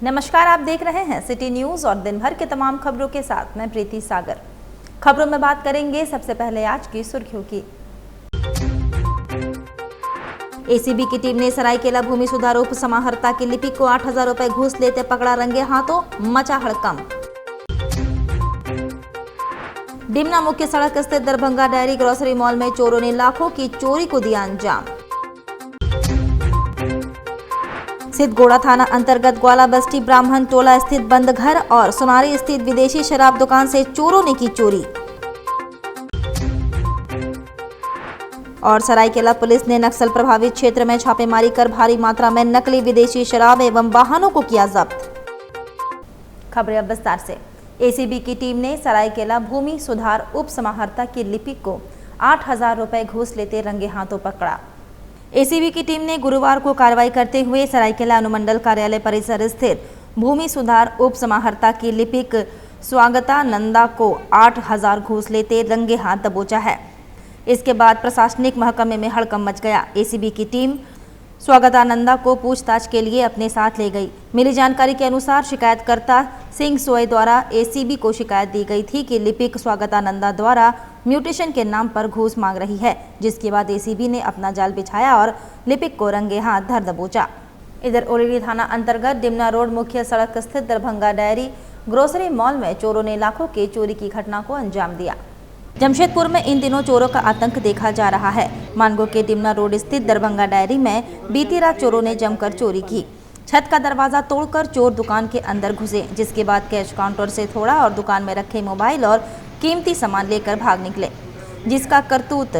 नमस्कार, आप देख रहे हैं सिटी न्यूज और दिन भर के तमाम खबरों के साथ मैं प्रीति सागर। खबरों में बात करेंगे सबसे पहले आज की सुर्खियों की। एसीबी की टीम ने सरायकेला भूमि सुधार उप समाहर्ता की लिपिक को 8,000 रुपए घूस लेते पकड़ा, रंगे हाथों, मचा हड़कंप। डिमना मुख्य सड़क स्थित दरभंगा डेयरी ग्रोसरी मॉल में चोरों ने लाखों की चोरी को दिया अंजाम। सिद्धगोड़ा थाना अंतर्गत ग्वाला बस्ती ब्राह्मण टोला स्थित बंद घर और सोनारी स्थित विदेशी शराब दुकान से चोरों ने की चोरी। और सरायकेला पुलिस ने नक्सल प्रभावित क्षेत्र में छापेमारी कर भारी मात्रा में नकली विदेशी शराब एवं वाहनों को किया जब्त। खबरें अब विस्तार से। एसीबी की टीम ने सरायकेला भूमि सुधार उप समाहर्ता की लिपिक को 8,000 रुपए घूस लेते रंगे हाथों पकड़ा। एसीबी की टीम ने गुरुवार को कार्रवाई करते हुए सरायकेला अनुमंडल कार्यालय परिसर स्थित भूमि सुधार उप समाहर्ता की लिपिक स्वागता नंदा को 8,000 घूस लेते रंगे हाथ दबोचा है। इसके बाद प्रशासनिक महकमे में हड़कंप मच गया। एसीबी की टीम स्वागतानंदा को पूछताछ के लिए अपने साथ ले गई। मिली जानकारी के अनुसार शिकायतकर्ता सिंह सोय द्वारा एसीबी को शिकायत दी गई थी कि लिपिक स्वागतानंदा द्वारा म्यूटेशन के नाम पर घूस मांग रही है, जिसके बाद एसीबी ने अपना जाल बिछाया और लिपिक को रंगे हाथ धर दबोचा। इधर ओलिरी थाना अंतर्गत डिमना रोड मुख्य सड़क स्थित दरभंगा डेयरी ग्रोसरी मॉल में चोरों ने लाखों के चोरी की घटना को अंजाम दिया। जमशेदपुर में इन दिनों चोरों का आतंक देखा जा रहा है। मानगो के डिमना रोड स्थित दरभंगा डेयरी में बीती रात चोरों ने जमकर चोरी की। छत का दरवाजा तोड़कर चोर दुकान के अंदर घुसे, जिसके बाद कैश काउंटर से थोड़ा और दुकान में रखे मोबाइल और कीमती सामान लेकर भाग निकले, जिसका करतूत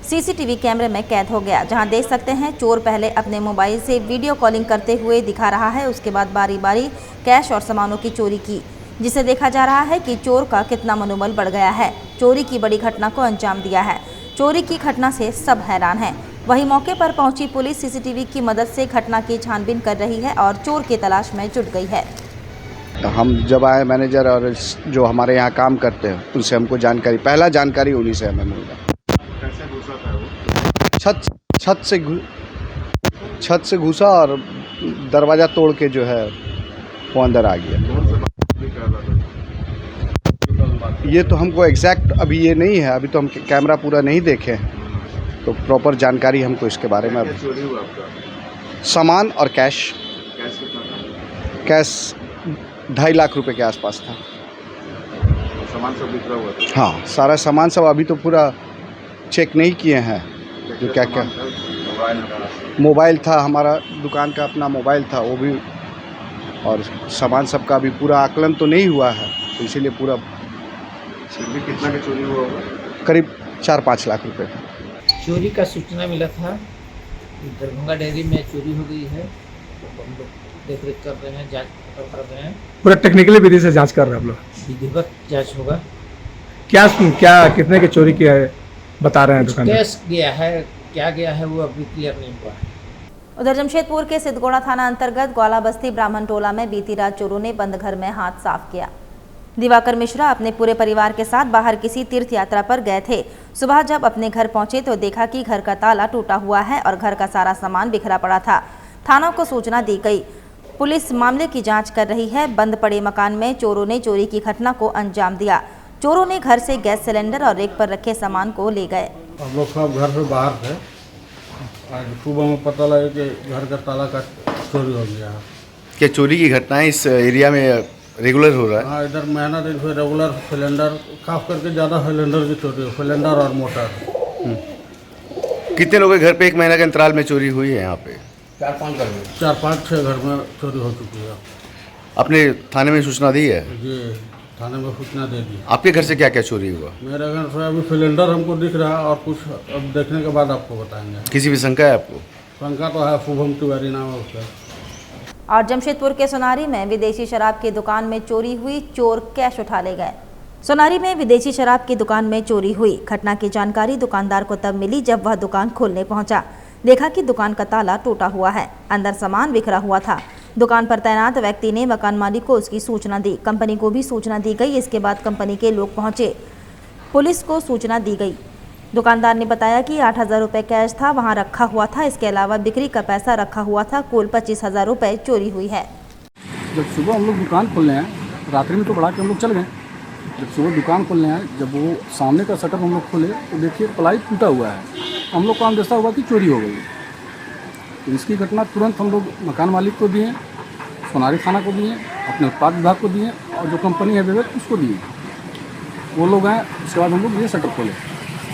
सीसीटीवी कैमरे में कैद हो गया। जहां देख सकते हैं चोर पहले अपने मोबाइल से वीडियो कॉलिंग करते हुए दिखा रहा है, उसके बाद बारी बारी कैश और सामानों की चोरी की, जिसे देखा जा रहा है कि चोर का कितना मनोबल बढ़ गया है। चोरी की बड़ी घटना को अंजाम दिया है। चोरी की घटना से सब हैरान हैं। वहीं मौके पर पहुंची पुलिस सीसीटीवी की मदद से घटना की छानबीन कर रही है और चोर की तलाश में जुट गई है। हम जब आए मैनेजर और जो हमारे यहाँ काम करते हैं उनसे हमको जानकारी, पहला जानकारी उन्हीं से हमें मिला। कैसे घुसा था वो? छत से घुसा और दरवाज़ा तोड़ के जो है वो अंदर आ गया। ये तो हमको एग्जैक्ट अभी ये नहीं है, अभी तो हम कैमरा पूरा नहीं देखे हैं, तो प्रॉपर जानकारी हमको इसके बारे में। अभी चोरी हुआ आपका? सामान और कैश कितना था? कैश 2.5 लाख रुपए के आसपास था। सामान सब बिखरा हुआ था? हाँ, सारा सामान सब अभी तो पूरा चेक नहीं किए हैं। जो क्या क्या मोबाइल था, हमारा दुकान का अपना मोबाइल था वो भी, और सामान सबका अभी पूरा आकलन तो नहीं हुआ है, तो इसीलिए पूरा कितना का चोरी हुआ होगा? करीब 4-5 लाख रुपए। चोरी का सूचना मिला था, दरभंगा डेयरी में चोरी हो गई है, तो हम लोग देख रेख कर रहे हैं, जांच कर रहे हैं। पूरा टेक्निकली विधि से जांच कर रहे हैं आप लोग? विधिवत जांच होगा। क्या कितने की चोरी किया है बता रहे हैं दुकानदार? कैश गया है, क्या गया है वो अभी क्लियर नहीं हुआ है। उधर जमशेदपुर के सिद्धगोड़ा थाना अंतर्गत ग्वाला बस्ती ब्राह्मण टोला में बीती रात चोरों ने बंद घर में हाथ साफ किया। दिवाकर मिश्रा अपने पूरे परिवार के साथ बाहर किसी तीर्थ यात्रा पर गए थे। सुबह जब अपने घर पहुंचे तो देखा कि घर का ताला टूटा हुआ है और घर का सारा सामान बिखरा पड़ा था। थाना को सूचना दी गई। पुलिस मामले की जांच कर रही है। बंद पड़े मकान में चोरों ने चोरी की घटना को अंजाम दिया। चोरों ने घर से गैस सिलेंडर और रेक पर रखे सामान को ले गए। हम लोग सब घर से बाहर थे। आज सुबह में पता लगा कि घर का ताला का चोरी हो गया। क्या चोरी की घटनाएं इस एरिया में रेगुलर हो रहा है? हाँ, इधर महीना दिन से रेगुलर सिलेंडर, खास करके ज़्यादा सिलेंडर की चोरी हो, सिलेंडर और मोटर। कितने लोगों के घर पे एक महीना के अंतराल में चोरी हुई है? यहाँ पे 4-5-6 घर में चोरी हो चुकी है। आपने थाने में सूचना दी है? जी, थाने में सूचना दे दी। आपके घर से क्या क्या चोरी हुआ? मेरे घर से अभी सिलेंडर हमको दिख रहा है और कुछ अब देखने के बाद आपको बताएंगे। किसी भी शंका है आपको? शंका तो है, शुभम तिवारी नाम है उसका। और जमशेदपुर के सोनारी में विदेशी शराब की दुकान में चोरी हुई, चोर कैश उठा ले गए। सोनारी में विदेशी शराब की दुकान में चोरी हुई। घटना की जानकारी दुकानदार को तब मिली जब वह दुकान खोलने पहुंचा। देखा कि दुकान का ताला टूटा हुआ है, अंदर सामान बिखरा हुआ था। दुकान पर तैनात व्यक्ति ने मकान मालिक को उसकी सूचना दी। कंपनी को भी सूचना दी गई। इसके बाद कंपनी के लोग पहुंचे, पुलिस को सूचना दी गई। दुकानदार ने बताया कि 8,000 रुपये कैश था वहां रखा हुआ था। इसके अलावा बिक्री का पैसा रखा हुआ था। कुल 25,000 रुपये चोरी हुई है। जब सुबह हम लोग दुकान खोलने हैं, रात्रि में तो बढ़ा के हम लोग चल गए। जब सुबह दुकान खोलने हैं, जब वो सामने का शटर हम लोग खोले तो देखिए प्लाई टूटा हुआ है। हम लोग को अंदेशा हुआ कि चोरी हो गई। तो इसकी घटना तुरंत हम लोग मकान मालिक को दिए, सोनारी थाना को दिए, अपने उत्पाद विभाग को दिए और जो कंपनी है विवेक उसको दिए। वो लोग आए, उसके बाद हम लोग ये शटर खोले।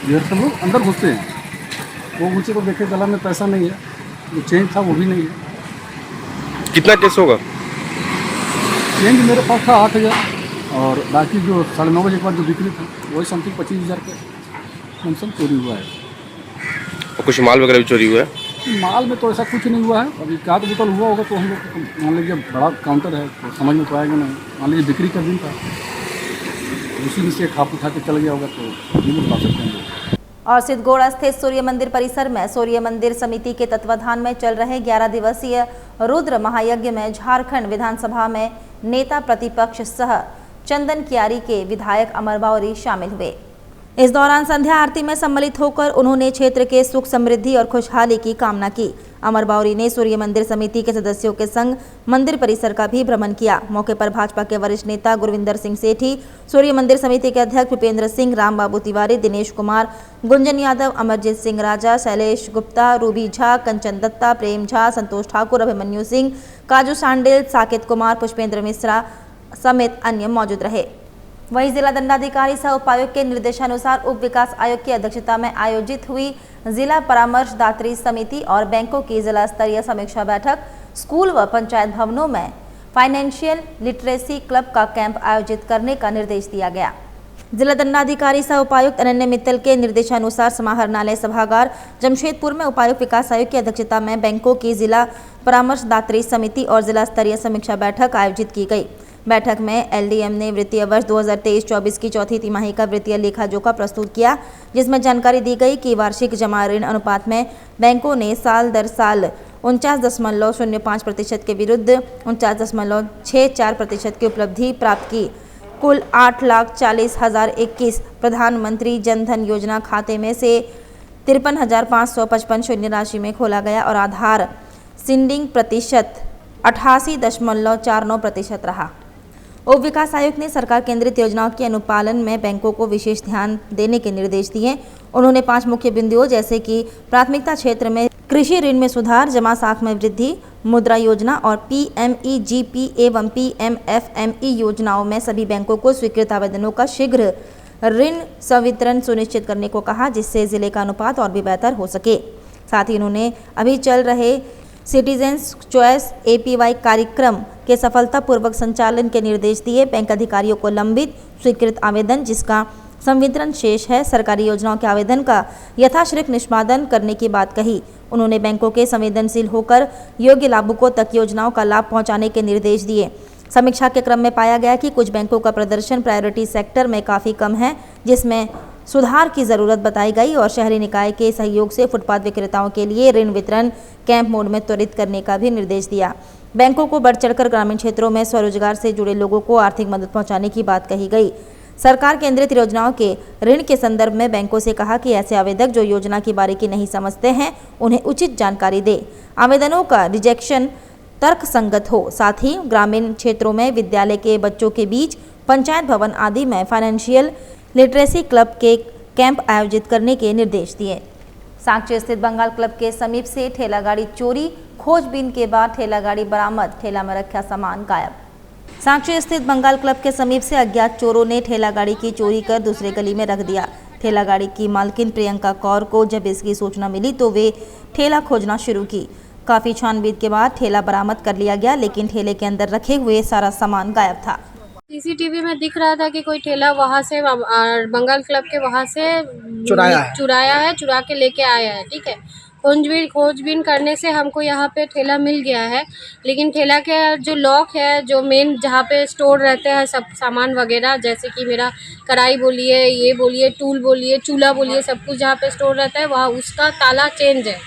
इधर से हम लोग अंदर घुसते हैं, वो घुसे तो देखे गला में पैसा नहीं है, जो चेंज था वो भी नहीं है। कितना केस होगा? चेंज मेरे पास था 8,000 और बाकी जो 9:30 बजे के बाद जो बिक्री था वही समथिंग 25,000 के लमसम चोरी हुआ है। और कुछ माल वगैरह भी चोरी हुआ है? माल में तो ऐसा कुछ नहीं हुआ है। अभी काट बोतल हुआ होगा तो हम लोग मान लीजिए बड़ा काउंटर है तो समझ में तो आएगा नहीं। मान लीजिए बिक्री का दिन था, उसी में से खाप उठा के चल गया होगा तो नहीं बता सकते हैं। और सिद्धगोड़ा स्थित सूर्य मंदिर परिसर में सूर्य मंदिर समिति के तत्वाधान में चल रहे 11 दिवसीय रुद्र महायज्ञ में झारखंड विधानसभा में नेता प्रतिपक्ष सह चंदन कियारी के विधायक अमर बावरी शामिल हुए। इस दौरान संध्या आरती में सम्मिलित होकर उन्होंने क्षेत्र के सुख समृद्धि और खुशहाली की कामना की। अमर बावरी ने सूर्य मंदिर समिति के सदस्यों के संग मंदिर परिसर का भी भ्रमण किया। मौके पर भाजपा के वरिष्ठ नेता गुरविंदर सिंह सेठी, सूर्य मंदिर समिति के अध्यक्ष भूपेंद्र सिंह, राम बाबू तिवारी, दिनेश कुमार, गुंजन यादव, अमरजीत सिंह राजा, शैलेश गुप्ता, रूबी झा, कंचन दत्ता, प्रेम झा, संतोष ठाकुर, अभिमन्यु सिंह, काजू सांडेल, साकेत कुमार, पुष्पेंद्र मिश्रा समेत अन्य मौजूद रहे। वहीं जिला दंडाधिकारी सह उपायुक्त के निर्देशानुसार उप विकास आयोग की अध्यक्षता में आयोजित हुई जिला परामर्शदात्री समिति और बैंकों की जिला स्तरीय समीक्षा बैठक स्कूल व पंचायत भवनों में फाइनेंशियल लिटरेसी क्लब का कैंप आयोजित करने का निर्देश दिया गया। जिला दंडाधिकारी सह उपायुक्त अनन्य मित्तल के निर्देशानुसार समाहरणालय सभागार जमशेदपुर में उपायुक्त विकास आयोग की अध्यक्षता में बैंकों की जिला परामर्शदात्री समिति और जिला स्तरीय समीक्षा बैठक आयोजित की गई। बैठक में एलडीएम ने वित्तीय वर्ष 2023-24 की चौथी तिमाही का वित्तीय लेखा जोखा प्रस्तुत किया, जिसमें जानकारी दी गई कि वार्षिक जमा ऋण अनुपात में बैंकों ने साल दर साल 49.05% के विरुद्ध 49.64% की उपलब्धि प्राप्त की। कुल 8,40,021 प्रधानमंत्री जनधन योजना खाते में से 53,555 शून्य राशि में खोला गया और आधार सीडिंग प्रतिशत 88.49% रहा। उप विकास आयुक्त ने सरकार केंद्रित योजनाओं के अनुपालन में बैंकों को विशेष ध्यान देने के निर्देश दिए। उन्होंने 5 मुख्य बिंदुओं जैसे कि प्राथमिकता क्षेत्र में कृषि ऋण में सुधार, जमा साख में वृद्धि, मुद्रा योजना और PMEGP एवं PMFME योजनाओं में सभी बैंकों को स्वीकृत आवेदनों का शीघ्र ऋण संवितरण सुनिश्चित करने को कहा, जिससे जिले का अनुपात और भी बेहतर हो सके। साथ ही उन्होंने अभी चल रहे सिटीजन्स चॉइस APY कार्यक्रम के सफलतापूर्वक संचालन के निर्देश दिए। बैंक अधिकारियों को लंबित स्वीकृत आवेदन जिसका संवितरण शेष है, सरकारी योजनाओं के आवेदन का यथाशीघ्र निष्पादन करने की बात कही। उन्होंने बैंकों के संवेदनशील होकर योग्य लाभुकों तक योजनाओं का लाभ पहुंचाने के निर्देश दिए। समीक्षा के क्रम में पाया गया कि कुछ बैंकों का प्रदर्शन प्रायोरिटी सेक्टर में काफ़ी कम है, जिसमें सुधार की जरूरत बताई गई और शहरी निकाय के सहयोग से फुटपाथ विक्रेताओं के लिए ऋण वितरण कैंप मोड में त्वरित करने का भी निर्देश दिया। बैंकों को बढ़ चढ़कर ग्रामीण क्षेत्रों में स्वरोजगार से जुड़े लोगों को आर्थिक मदद पहुंचाने की बात कही गई। सरकार केंद्रित योजनाओं के ऋण के संदर्भ में बैंकों से कहा कि ऐसे आवेदक जो योजना की बारीकी नहीं समझते हैं उन्हें उचित जानकारी दे। आवेदनों का रिजेक्शन तर्क संगत हो। साथ ही ग्रामीण क्षेत्रों में विद्यालय के बच्चों के बीच पंचायत भवन आदि में फाइनेंशियल लिटरेसी क्लब के कैंप आयोजित करने के निर्देश दिए। सांची स्थित बंगाल क्लब के समीप से ठेला गाड़ी चोरी, खोजबीन के बाद ठेला गाड़ी बरामद, ठेला में रखा सामान गायब। सांची स्थित बंगाल क्लब के समीप से अज्ञात चोरों ने ठेला गाड़ी की चोरी कर दूसरे गली में रख दिया। ठेला गाड़ी की मालकिन प्रियंका कौर को जब इसकी सूचना मिली तो वे ठेला खोजना शुरू की। काफी छानबीन के बाद ठेला बरामद कर लिया गया, लेकिन ठेले के अंदर रखे हुए सारा सामान गायब था। सीसीटीवी में दिख रहा था कि कोई ठेला वहाँ से बंगाल क्लब के वहाँ से चुरा के लेके आया है। ठीक है, खोजबीन करने से हमको यहाँ पे ठेला मिल गया है, लेकिन ठेला के जो लॉक है, जो मेन जहाँ पे स्टोर रहते हैं सब सामान वगैरह, जैसे कि मेरा कढ़ाई बोलिए, ये बोलिए, टूल बोलिए, चूल्हा बोलिए, सब कुछ जहाँ पे स्टोर रहता है वहाँ उसका ताला चेंज है,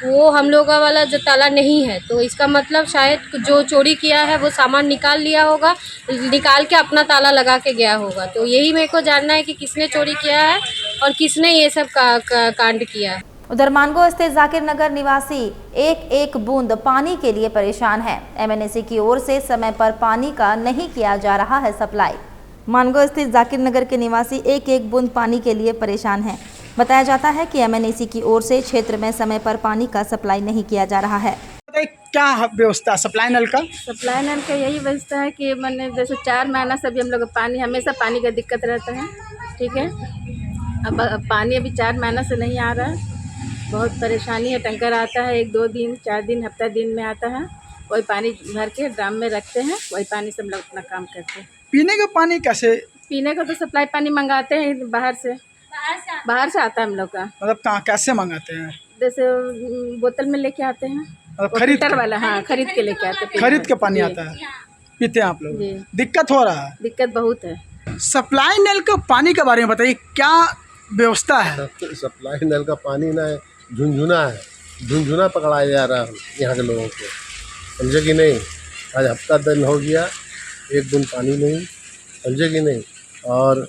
वो हम लोगों वाला जो ताला नहीं है। तो इसका मतलब शायद जो चोरी किया है वो सामान निकाल लिया होगा, निकाल के अपना ताला लगा के गया होगा। तो यही मेरे को जानना है कि किसने चोरी किया है और किसने ये सब कांड किया है। उधर मानगो स्थित जाकिर नगर निवासी एक एक बूंद पानी के लिए परेशान है। एमएनएसी की ओर से समय पर पानी का नहीं किया जा रहा है सप्लाई। मानगो स्थित जाकिर नगर के निवासी एक एक बूंद पानी के लिए परेशान है। बताया जाता है कि एमएनएसी की ओर से क्षेत्र में समय पर पानी का सप्लाई नहीं किया जा रहा है। क्या व्यवस्था सप्लाई नल का? सप्लाई नल का यही व्यवस्था है कि मैंने जैसे 4 महीना से भी हम लोग पानी हमेशा पानी का दिक्कत रहता है। ठीक है, अब पानी अभी 4 महीना से नहीं आ रहा है, बहुत परेशानी है। टंकर आता है 1-2 दिन 4 दिन हफ्ता दिन में आता है, वही पानी भर के ड्राम में रखते हैं, वही पानी से हम लोग अपना काम करते हैं। पीने का पानी कैसे? पीने का तो सप्लाई पानी मंगाते हैं बाहर से आता है हम लोग का। मतलब कहाँ कैसे मंगाते हैं? जैसे बोतल में लेके आते हैं, खरीद वाला। हाँ, खरीद के लेके आते हैं। खरीद के पानी आता है, पीते हैं आप लोग? दिक्कत हो रहा है? दिक्कत बहुत है। सप्लाई नल का पानी के बारे में बताइए, क्या व्यवस्था है? सप्लाई नल का पानी ना झुंझुना पकड़ाया जा रहा है यहाँ के लोगों को, समझे कि नहीं। आज हफ्ता दिन हो गया, एक बूंद पानी नहीं, समझे कि नहीं। और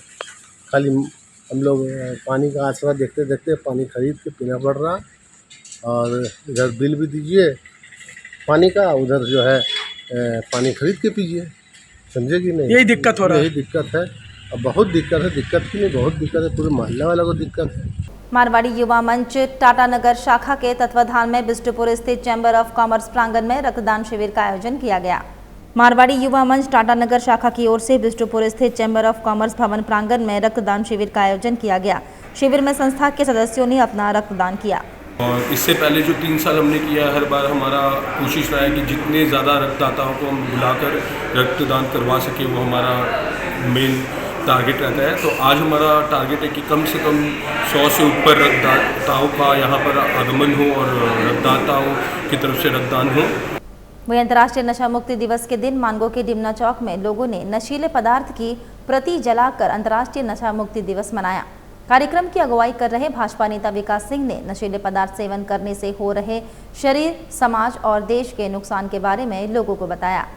खाली हम लोग पानी का आसरा देखते देखते पानी खरीद के पीना पड़ रहा। और इधर बिल भी दीजिए पानी का, उधर जो है पानी खरीद के पीजिए, समझे कि नहीं। यही दिक्कत हो रहा है? यही दिक्कत है, अब बहुत दिक्कत है। दिक्कत की नहीं, बहुत दिक्कत है, पूरे मोहल्ले वालों को दिक्कत है। मारवाड़ी युवा मंच टाटानगर शाखा के तत्वाधान में बिष्टुपुर स्थित चैम्बर ऑफ कॉमर्स प्रांगण में रक्तदान शिविर का आयोजन किया गया। मारवाड़ी युवा मंच टाटानगर शाखा की ओर से बिष्टुपुर स्थित चैम्बर ऑफ कॉमर्स भवन प्रांगण में रक्तदान शिविर का आयोजन किया गया। शिविर में संस्था के सदस्यों ने अपना रक्तदान किया। और इससे पहले जो 3 साल हमने किया, हर बार हमारा कोशिश रहा है कि जितने ज़्यादा रक्तदाताओं को हम बुलाकर रक्तदान करवा सके, वो हमारा मेन टारगेट रहता है। तो आज हमारा टारगेट है कि कम से कम 100 से ऊपर रक्तदाताओं का यहाँ पर आगमन हो और रक्तदाताओं की तरफ से रक्तदान हो। वहीं अंतर्राष्ट्रीय नशा मुक्ति दिवस के दिन मानगो के डिमना चौक में लोगों ने नशीले पदार्थ की प्रति जलाकर अंतर्राष्ट्रीय नशा मुक्ति दिवस मनाया। कार्यक्रम की अगुवाई कर रहे भाजपा नेता विकास सिंह ने नशीले पदार्थ सेवन करने से हो रहे शरीर, समाज और देश के नुकसान के बारे में लोगों को बताया।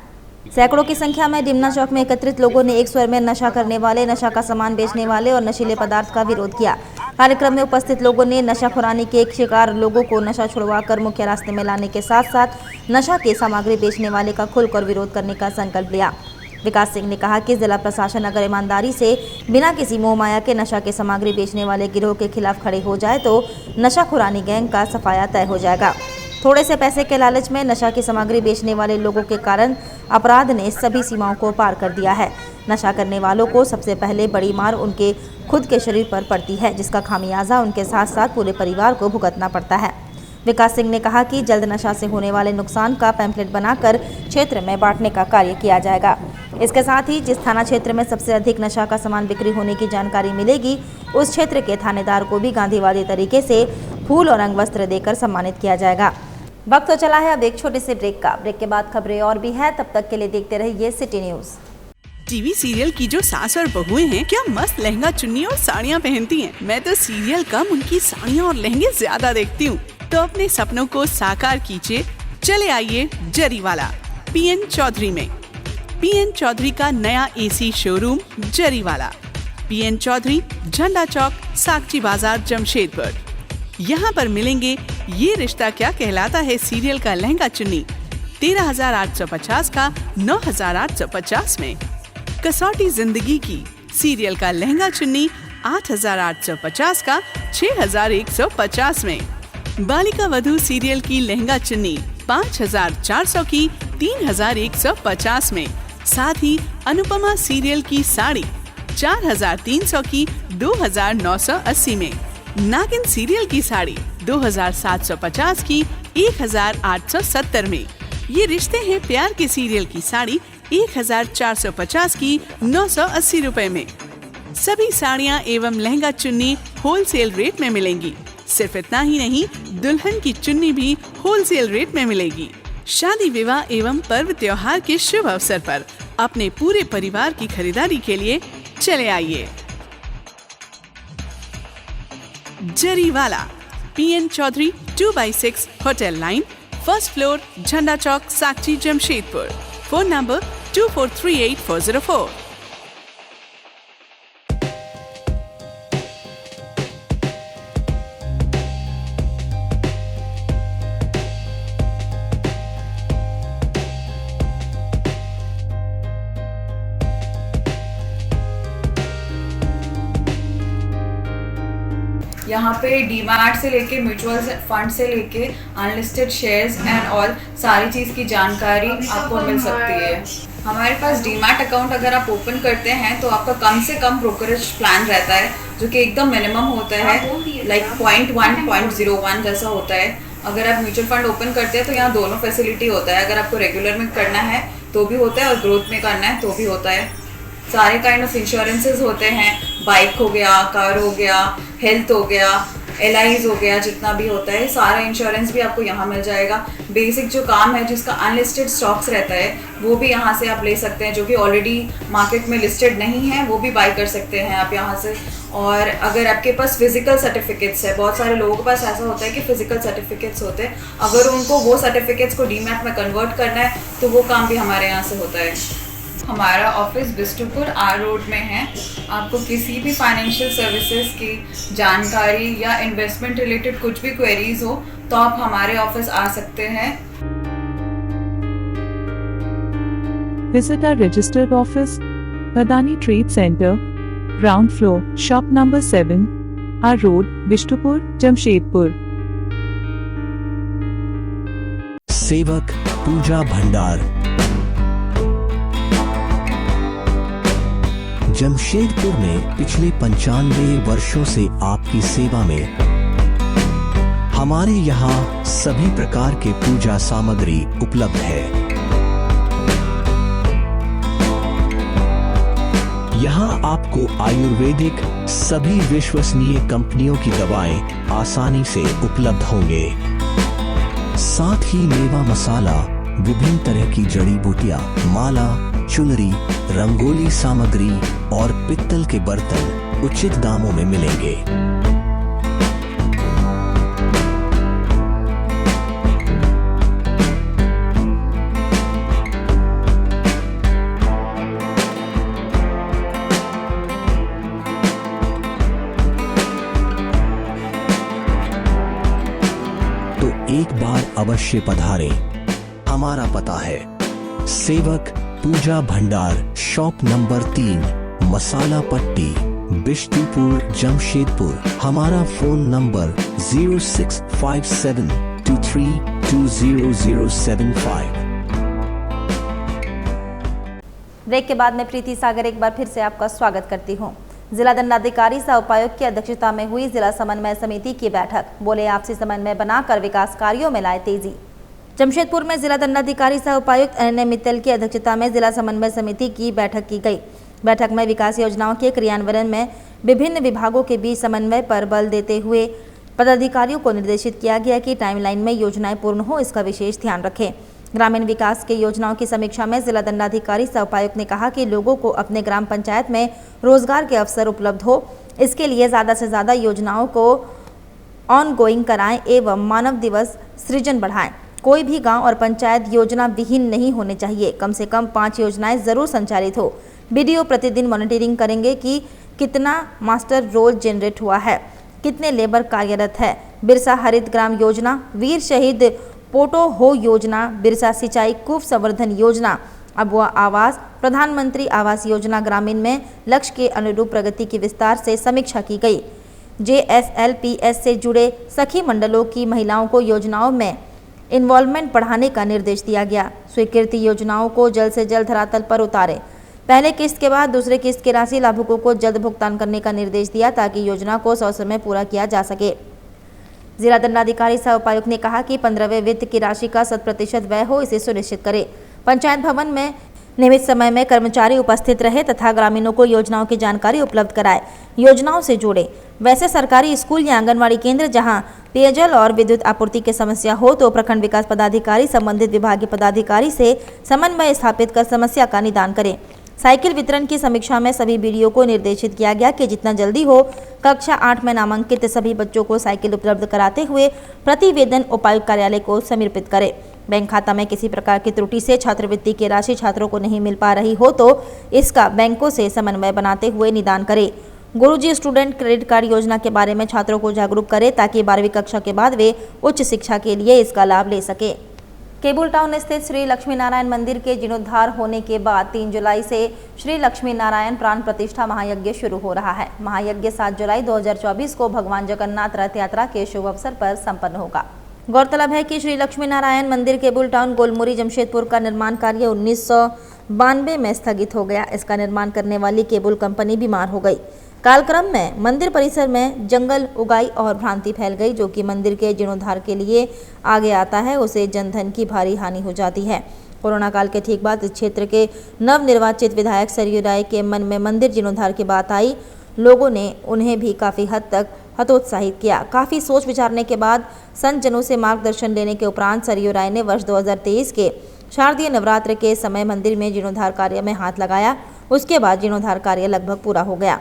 सैकड़ों की संख्या में डिमना चौक में एकत्रित लोगों ने एक स्वर में नशा करने वाले, नशा का सामान बेचने वाले और नशीले पदार्थ का विरोध किया। कार्यक्रम में उपस्थित लोगों ने नशाखुरानी के एक शिकार लोगों को नशा छुड़वाकर मुख्य रास्ते में लाने के साथ साथ नशा की सामग्री बेचने वाले का खुलकर विरोध करने का संकल्प लिया। विकास सिंह ने कहा कि जिला प्रशासन अगर ईमानदारी से बिना किसी मोह माया के नशा की सामग्री बेचने वाले गिरोह के खिलाफ खड़े हो जाए तो नशाखुरानी गैंग का सफाया तय हो जाएगा। थोड़े से पैसे के लालच में नशा की सामग्री बेचने वाले लोगों के कारण अपराध ने सभी सीमाओं को पार कर दिया है। नशा करने वालों को सबसे पहले बड़ी मार उनके खुद के शरीर पर पड़ती है, जिसका खामियाजा उनके साथ साथ पूरे परिवार को भुगतना पड़ता है। विकास सिंह ने कहा कि जल्द नशा से होने वाले नुकसान का पैम्फलेट बनाकर क्षेत्र में बांटने का कार्य किया जाएगा। इसके साथ ही जिस थाना क्षेत्र में सबसे अधिक नशा का सामान बिक्री होने की जानकारी मिलेगी, उस क्षेत्र के थानेदार को भी गांधीवादी तरीके से फूल और अंग वस्त्र देकर सम्मानित किया जाएगा। वक्त तो चला है अब एक छोटे से ब्रेक का। ब्रेक के बाद खबरें और भी हैं, तब तक के लिए देखते रहिए सिटी न्यूज। टीवी सीरियल की जो सास और बहुएं हैं, क्या मस्त लहंगा चुन्नी और साड़ियाँ पहनती हैं। मैं तो सीरियल कम उनकी साड़ियाँ और लहंगे ज्यादा देखती हूँ। तो अपने सपनों को साकार कीजिए, चले आइए जरीवाला PN चौधरी में। PN चौधरी का नया AC showroom Zariwala, PN Chaudhary, Jhanda Chowk, सागची बाजार, जमशेदपुर। यहाँ पर मिलेंगे ये रिश्ता क्या कहलाता है सीरियल का लहंगा चुन्नी 13,850 का 9,850 में। कसौटी जिंदगी की सीरियल का लहंगा चुन्नी 8,850 का 6,150 में। बालिका वधू सीरियल की लहंगा चुन्नी 5,400 की 3,150 में। साथ ही अनुपमा सीरियल की साड़ी 4,300 की 2,980 में। नागिन सीरियल की साड़ी 2,750 की 1,870 में। ये रिश्ते हैं प्यार के सीरियल की साड़ी 1,450 की 980 रुपए में। सभी साड़ियाँ एवं लहंगा चुन्नी होलसेल रेट में मिलेंगी। सिर्फ इतना ही नहीं, दुल्हन की चुन्नी भी होलसेल रेट में मिलेगी। शादी विवाह एवं पर्व त्योहार के शुभ अवसर पर अपने पूरे परिवार की खरीदारी के लिए चले आइए Zariwala, PN Chaudhary 2/6 hotel line, first floor, Jhanda Chowk, Sakchi, Jamshedpur. Phone number 2438-404। यहाँ पे डीमैट से लेके म्यूचुअल फंड से लेके अनलिस्टेड शेयर्स एंड ऑल सारी चीज़ की जानकारी आपको मिल सकती है। हमारे पास डीमैट अकाउंट अगर आप ओपन करते हैं तो आपका कम से कम ब्रोकरेज प्लान रहता है जो कि एकदम मिनिमम होता है, लाइक 0.1 0.01 जैसा होता है। अगर आप म्यूचुअल फंड ओपन करते हैं तो यहाँ दोनों फैसिलिटी होता है, अगर आपको रेगुलर में करना है तो भी होता है और ग्रोथ में करना है तो भी होता है। सारे काइंड ऑफ इंश्योरेंसेज होते हैं, बाइक हो गया, कार हो गया, हेल्थ हो गया, LIs हो गया, जितना भी होता है सारा इंश्योरेंस भी आपको यहाँ मिल जाएगा। बेसिक जो काम है जिसका अनलिस्टेड स्टॉक्स रहता है वो भी यहाँ से आप ले सकते हैं, जो कि ऑलरेडी मार्केट में लिस्टेड नहीं है वो भी बाय कर सकते हैं आप यहाँ से। और अगर आपके पास फिजिकल सर्टिफिकेट्स है, बहुत सारे लोगों के पास ऐसा होता है कि फिजिकल सर्टिफिकेट्स होते हैं, अगर उनको वो सर्टिफिकेट्स को डीमैट में कन्वर्ट करना है तो वो काम भी हमारे यहाँ से होता है। हमारा ऑफिस बिष्टुपुर R रोड में है। आपको किसी भी फाइनेंशियल सर्विसेज की जानकारी या इन्वेस्टमेंट रिलेटेड कुछ भी क्वेरीज हो तो आप हमारे ऑफिस आ सकते हैं। Visit our registered office, Badani Trade Center, ground floor, shop number 7, R Road, Bishtupur, Jamshedpur. सेवक पूजा भंडार जमशेदपुर में पिछले 95 वर्षों से आपकी सेवा में। हमारे यहाँ सभी प्रकार के पूजा सामग्री उपलब्ध है। यहाँ आपको आयुर्वेदिक सभी विश्वसनीय कंपनियों की दवाएं आसानी से उपलब्ध होंगे। साथ ही मेवा मसाला, विभिन्न तरह की जड़ी बूटियां, माला, चुनरी, रंगोली सामग्री और पित्तल के बर्तन उचित दामों में मिलेंगे। तो एक बार अवश्य पधारें। हमारा पता है सेवक पूजा भंडार, शॉप नंबर 3, मसाला पट्टी, बिष्टुपुर, जमशेदपुर। हमारा फोन नंबर 065723200075। ब्रेक के बाद मैं प्रीति सागर एक बार फिर से आपका स्वागत करती हूं। जिला दंडाधिकारी सह उपायुक्त की अध्यक्षता में हुई जिला समन्वय समिति की बैठक। बोले आपसी समन्वय बनाकर विकास कार्यों में लाए तेजी। जमशेदपुर में जिला दंडाधिकारी सह उपायुक्त अनन्या मित्तल की अध्यक्षता में जिला समन्वय समिति की बैठक की गई। बैठक में विकास योजनाओं के क्रियान्वयन में विभिन्न विभागों के बीच समन्वय पर बल देते हुए पदाधिकारियों को निर्देशित किया गया कि टाइमलाइन में योजनाएं पूर्ण हो, इसका विशेष ध्यान रखें। ग्रामीण विकास के योजनाओं की समीक्षा में जिला दंडाधिकारी सह उपायुक्त ने कहा कि लोगों को अपने ग्राम पंचायत में रोजगार के अवसर उपलब्ध हो, इसके लिए ज़्यादा से ज़्यादा योजनाओं को ऑनगोइंग कराएं एवं मानव दिवस सृजन बढ़ाएं। कोई भी गांव और पंचायत योजना विहीन नहीं होने चाहिए। कम से कम 5 योजनाएं जरूर संचालित हो। BDO प्रतिदिन मॉनिटरिंग करेंगे कि कितना मास्टर रोल जनरेट हुआ है, कितने लेबर कार्यरत है। बिरसा हरित ग्राम योजना, वीर शहीद पोटो हो योजना, बिरसा सिंचाई कूप संवर्धन योजना, अबुआ आवास, प्रधानमंत्री आवास योजना ग्रामीण में लक्ष्य के अनुरूप प्रगति की विस्तार से समीक्षा की गई। JSLPS से जुड़े सखी मंडलों की महिलाओं को योजनाओं में इन्वॉल्वमेंट बढ़ाने का निर्देश दिया गया। स्वीकृति योजनाओं को जल्द से जल्द धरातल पर उतारे। पहले किस्त के बाद दूसरे किस्त की राशि लाभुकों को जल्द भुगतान करने का निर्देश दिया ताकि योजना को ससमय पूरा किया जा सके। जिला दंडाधिकारी सह उपायुक्त ने कहा कि 15वें वित्त की राशि का 100% व्यय हो, इसे सुनिश्चित करें। पंचायत भवन में नियमित समय में कर्मचारी उपस्थित रहे तथा ग्रामीणों को योजनाओं की जानकारी उपलब्ध कराए, योजनाओं से जोड़े। वैसे सरकारी स्कूल या आंगनवाड़ी केंद्र जहां पेयजल और विद्युत आपूर्ति की समस्या हो तो प्रखंड विकास पदाधिकारी संबंधित विभागीय पदाधिकारी से समन्वय स्थापित कर समस्या का निदान करें। साइकिल वितरण की समीक्षा में सभी BDO को निर्देशित किया गया कि जितना जल्दी हो कक्षा 8 में नामांकित सभी बच्चों को साइकिल उपलब्ध कराते हुए प्रतिवेदन उपायुक्त कार्यालय को समर्पित करें। बैंक खाता में किसी प्रकार की त्रुटि से छात्रवृत्ति की राशि छात्रों को नहीं मिल पा रही हो तो इसका बैंकों से समन्वय बनाते हुए निदान करें। गुरुजी स्टूडेंट क्रेडिट कार्ड योजना के बारे में छात्रों को जागरूक करें ताकि 12वीं कक्षा के बाद वे उच्च शिक्षा के लिए इसका लाभ ले सके। केबुल टाउन स्थित श्री लक्ष्मी नारायण मंदिर के जीर्णोद्धार होने के बाद 3 जुलाई से श्री लक्ष्मी नारायण प्राण प्रतिष्ठा महायज्ञ शुरू हो रहा है। महायज्ञ 7 जुलाई 2024 को भगवान जगन्नाथ रथ यात्रा के शुभ अवसर पर संपन्न होगा। गौरतलब है कि श्री लक्ष्मी नारायण मंदिर केबुल टाउन गोलमुरी जमशेदपुर का निर्माण कार्य 1992 में स्थगित हो गया। इसका निर्माण करने वाली केबुल कंपनी बीमार हो गई। कालक्रम में मंदिर परिसर में जंगल उगाई और भ्रांति फैल गई। जो कि मंदिर के जीर्णोद्धार के लिए आगे आता है उसे जनधन की भारी हानि हो जाती है। कोरोना काल के ठीक बाद इस क्षेत्र के नवनिर्वाचित विधायक सरयू राय के मन में मंदिर जीर्णोद्धार की बात आई। लोगों ने उन्हें भी काफ़ी हद तक हतोत्साहित किया। काफ़ी सोच विचारने के बाद संत जनों से मार्गदर्शन लेने के उपरांत सरयू राय ने वर्ष 2023 के शारदीय नवरात्र के समय मंदिर में जीर्णोद्धार कार्य में हाथ लगाया। उसके बाद जीर्णोद्धार कार्य लगभग पूरा हो गया।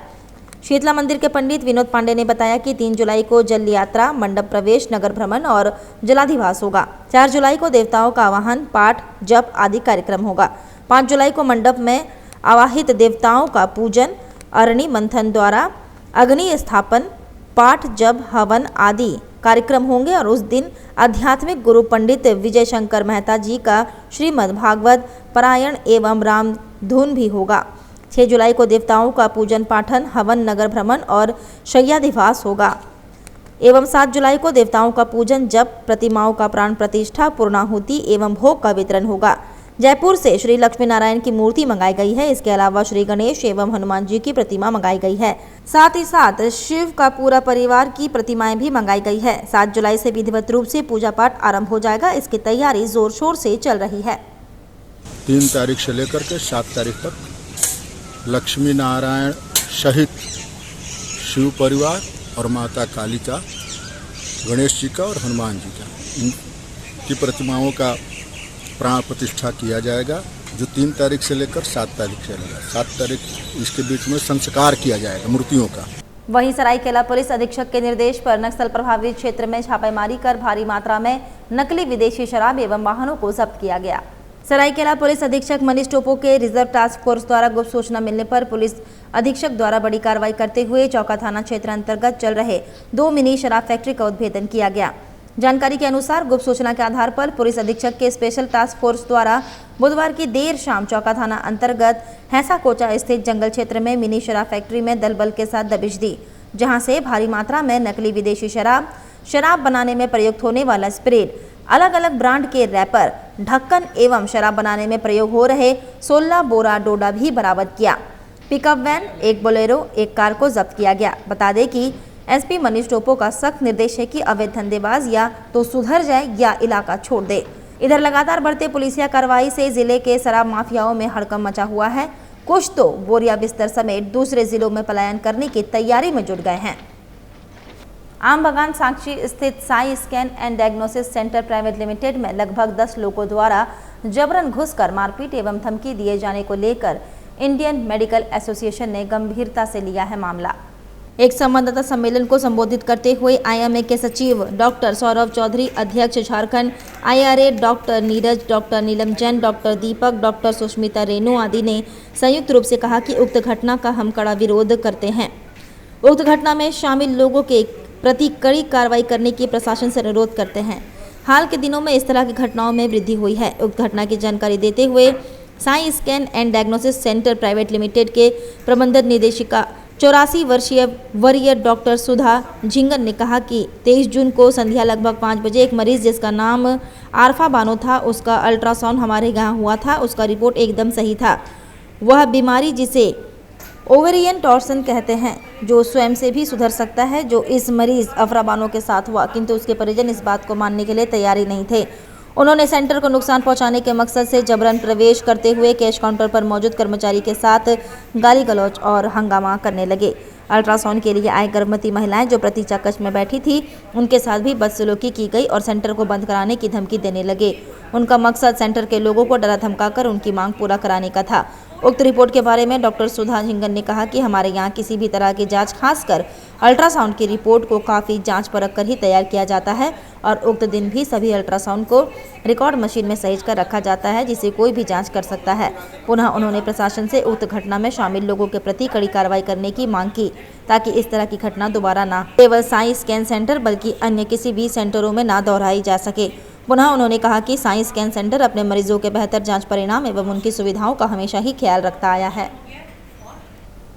शीतला मंदिर के पंडित विनोद पांडे ने बताया कि 3 जुलाई को जल यात्रा, मंडप प्रवेश, नगर भ्रमण और जलाधिवास होगा। 4 जुलाई को देवताओं का आवाहन, पाठ, जप आदि कार्यक्रम होगा। 5 जुलाई को मंडप में आवाहित देवताओं का पूजन, अरणि मंथन द्वारा अग्नि स्थापन, पाठ, जप, हवन आदि कार्यक्रम होंगे और उस दिन आध्यात्मिक गुरु पंडित विजय शंकर मेहता जी का श्रीमद् भागवत पारायण एवं राम धुन भी होगा। 6 जुलाई को देवताओं का पूजन पाठन, हवन, नगर भ्रमण और शय्याधिवास होगा एवं 7 जुलाई को देवताओं का पूजन, जप, प्रतिमाओं का प्राण प्रतिष्ठा, पूर्णाहुति एवं भोग का वितरण होगा। जयपुर से श्री लक्ष्मी नारायण की मूर्ति मंगाई गई है। इसके अलावा श्री गणेश एवं हनुमान जी की प्रतिमा मंगाई गई है। साथ ही साथ शिव का पूरा परिवार की प्रतिमाएं भी मंगाई गई है। 7 जुलाई से विधिवत रूप से पूजा पाठ आरंभ हो जाएगा। इसकी तैयारी जोर शोर से चल रही है। 3 तारीख से लेकर के 7 तारीख तक लक्ष्मी नारायण सहित शिव परिवार और माता काली का, गणेश जी का और हनुमान जी का, इनकी प्रतिमाओं का प्राण प्रतिष्ठा किया जाएगा, जो 3 तारीख से लेकर 7 तारीख से लेकर 7 तारीख इसके बीच में संस्कार किया जाएगा मूर्तियों का। वहीं सरायकेला पुलिस अधीक्षक के निर्देश पर नक्सल प्रभावित क्षेत्र में छापेमारी कर भारी मात्रा में नकली विदेशी शराब एवं वाहनों को जब्त किया गया। सरायकेला पुलिस अधीक्षक मनीष टोपो के रिजर्व टास्क फोर्स द्वारा गुप्त सूचना मिलने पर पुलिस अधीक्षक द्वारा बड़ी कार्रवाई करते हुए चौका थाना क्षेत्र अंतर्गत चल रहे 2 मिनी शराब फैक्ट्री का उद्भेदन किया गया। जानकारी के अनुसार गुप्त सूचना के आधार पर पुलिस अधीक्षक के स्पेशल टास्क फोर्स द्वारा बुधवार की देर शाम चौका थाना अंतर्गत हैसा कोचा स्थित जंगल क्षेत्र में मिनी शराब फैक्ट्री में दल बल के साथ दबिश दी, जहां से भारी मात्रा में नकली विदेशी शराब बनाने में प्रयुक्त होने वाला स्प्रेड, अलग अलग ब्रांड के रैपर, ढक्कन एवं शराब बनाने में प्रयोग हो रहे 16 बोरा डोडा भी बरामद किया। पिकअप वैन, एक बोलेरो, एक कार को जब्त किया गया। बता दें कि एसपी मनीष टोपो का सख्त निर्देश है कि अवैध धंधेबाज या तो सुधर जाए या इलाका छोड़ दे। इधर लगातार बढ़ते पुलिसिया कार्रवाई से जिले के शराब माफियाओं में हड़कंप मचा हुआ है। कुछ तो बोरिया बिस्तर समेत दूसरे जिलों में पलायन करने की तैयारी में जुट गए हैं। आम बगान साक्षी स्थित Sai scan and diagnosis centre private limited में लगभग 10 लोगों द्वारा जबरन घुसकर मारपीट एवं धमकी दिए जाने को लेकर इंडियन मेडिकल एसोसिएशन ने गंभीरता से लिया है मामला। एक संवाददाता सम्मेलन को संबोधित करते हुए आईएमए के सचिव डॉक्टर सौरभ चौधरी, अध्यक्ष Jharkhand IRA doctor Neeraj, doctor Neelam Jain, doctor Deepak, doctor Sushmita Renu आदि ने संयुक्त रूप से कहा कि उक्त घटना का हम कड़ा विरोध करते हैं। उक्त घटना में शामिल लोगों के प्रति कड़ी कार्रवाई करने की प्रशासन से अनुरोध करते हैं। हाल के दिनों में इस तरह की घटनाओं में वृद्धि हुई है। उक्त घटना की जानकारी देते हुए Sai scan and diagnosis centre private limited के प्रबंधक निदेशिका 84 वर्षीय वरीय डॉक्टर सुधा झिंगन ने कहा कि 23 जून को संध्या लगभग 5 बजे एक मरीज जिसका नाम आरफा बानो था, उसका अल्ट्रासाउंड हमारे यहाँ हुआ था। उसका रिपोर्ट एकदम सही था। वह बीमारी जिसे ओवेरियन टॉर्सन कहते हैं, जो स्वयं से भी सुधर सकता है, जो इस मरीज अफरा बानो के साथ हुआ, किंतु उसके परिजन इस बात को मानने के लिए तैयार ही नहीं थे। उन्होंने सेंटर को नुकसान पहुंचाने के मकसद से जबरन प्रवेश करते हुए कैश काउंटर पर मौजूद कर्मचारी के साथ गाली गलौज और हंगामा करने लगे। अल्ट्रासाउंड के लिए आए गर्भवती महिलाएं जो प्रतीक्षा कक्ष में बैठी थी, उनके साथ भी बदसलूकी की गई और सेंटर को बंद कराने की धमकी देने लगे। उनका मकसद सेंटर के लोगों को डरा धमकाकर उनकी मांग पूरा कराने का था। उक्त रिपोर्ट के बारे में डॉक्टर सुधा झिंगन ने कहा कि हमारे यहाँ किसी भी तरह की जांच, खासकर अल्ट्रासाउंड की रिपोर्ट को काफ़ी जांच परख कर ही तैयार किया जाता है और उक्त दिन भी सभी अल्ट्रासाउंड को रिकॉर्ड मशीन में सहेज कर रखा जाता है, जिसे कोई भी जांच कर सकता है। पुनः उन्होंने प्रशासन से उक्त घटना में शामिल लोगों के प्रति कड़ी कार्रवाई करने की मांग की, ताकि इस तरह की घटना दोबारा ना केवल साई स्कैन सेंटर बल्कि अन्य किसी भी सेंटरों में ना दोहराई जा सके। पुनः उन्होंने कहा कि साई स्कैन सेंटर अपने मरीजों के बेहतर जांच परिणाम एवं उनकी सुविधाओं का हमेशा ही ख्याल रखता आया है।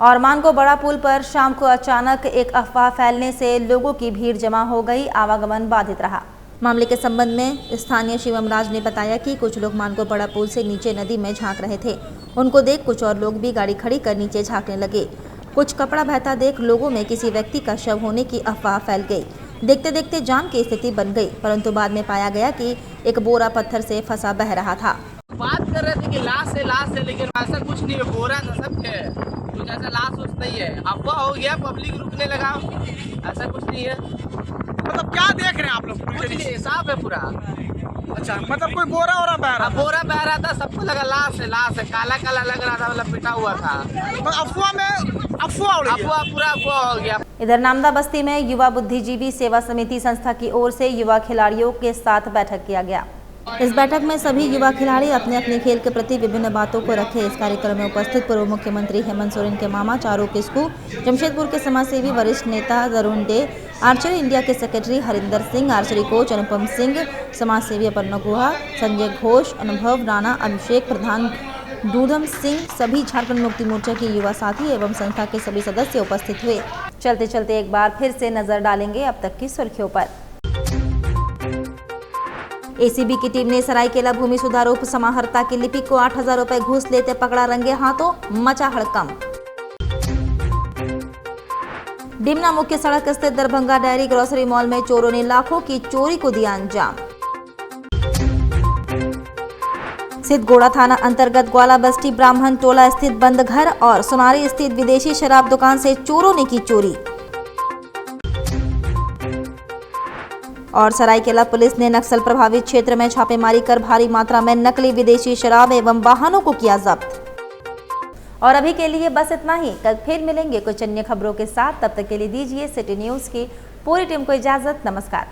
और मानगो बड़ा पुल पर शाम को अचानक एक अफवाह फैलने से लोगों की भीड़ जमा हो गई, आवागमन बाधित रहा। मामले के संबंध में स्थानीय शिवम राज ने बताया कि कुछ लोग मानगो बड़ा पुल से नीचे नदी में झांक रहे थे। उनको देख कुछ और लोग भी गाड़ी खड़ी कर नीचे झांकने लगे। कुछ कपड़ा बहता देख लोगों में किसी व्यक्ति का शव होने की अफवाह फैल गई। देखते देखते जान की स्थिति बन गई, परंतु बाद में पाया गया कि एक बोरा पत्थर से फंसा बह रहा था। बात कर रहे थे कि लाश है, लेकिन ऐसा कुछ नहीं है, बोरा था सब है, कुछ ऐसा लाश उस नहीं है। अफवाह हो गया, पब्लिक रुकने लगा, ऐसा कुछ नहीं है। मतलब क्या देख रहे हैं आप लोग? कुछ नहीं, साफ है पूरा। अच्छा, मतलब कोई बोरा वोरा बह रहा? बोरा बह रहा था, सबको लगा लाश है, काला काला लग रहा था, मतलब पिटा हुआ था। अफवाह पूरा अफवाह हो गया। इधर नामदा बस्ती में युवा बुद्धिजीवी सेवा समिति संस्था की ओर से युवा खिलाड़ियों के साथ बैठक किया गया। इस बैठक में सभी युवा खिलाड़ी अपने अपने खेल के प्रति विभिन्न बातों को रखे। इस कार्यक्रम में उपस्थित पूर्व मुख्यमंत्री हेमंत सोरेन के मामा चारू किस्कू, जमशेदपुर के समाजसेवी वरिष्ठ नेता तरुण डे, आर्चरी इंडिया के secretary Harinder Singh, archery coach Anupam Singh, समाजसेवी अपर्णा गुहा, संजय घोष, अनुभव राणा, अभिषेक प्रधान, दूधम सिंह, सभी झारखंड मुक्ति मोर्चा के युवा साथी एवं संस्था के सभी सदस्य उपस्थित हुए। चलते चलते एक बार फिर से नजर डालेंगे अब तक की सुर्खियों पर। एसीबी की टीम ने सरायकेला भूमि सुधार उप समाहर्ता की लिपिक को 8,000 रुपए घूस लेते पकड़ा, रंगे हाथों, मचा हड़कंप। डिमना मुख्य सड़क स्थित दरभंगा डेयरी ग्रोसरी मॉल में चोरों ने लाखों की चोरी को दिया अंजाम। सिद्धगोड़ा थाना अंतर्गत ग्वाला बस्ती ब्राह्मण टोला स्थित बंद घर और सोनारी स्थित विदेशी शराब दुकान से चोरों ने की चोरी। और सरायकेला पुलिस ने नक्सल प्रभावित क्षेत्र में छापेमारी कर भारी मात्रा में नकली विदेशी शराब एवं वाहनों को किया जब्त। और अभी के लिए बस इतना ही। कल फिर मिलेंगे कुछ अन्य खबरों के साथ, तब तक के लिए दीजिए सिटी न्यूज की पूरी टीम को इजाजत। नमस्कार।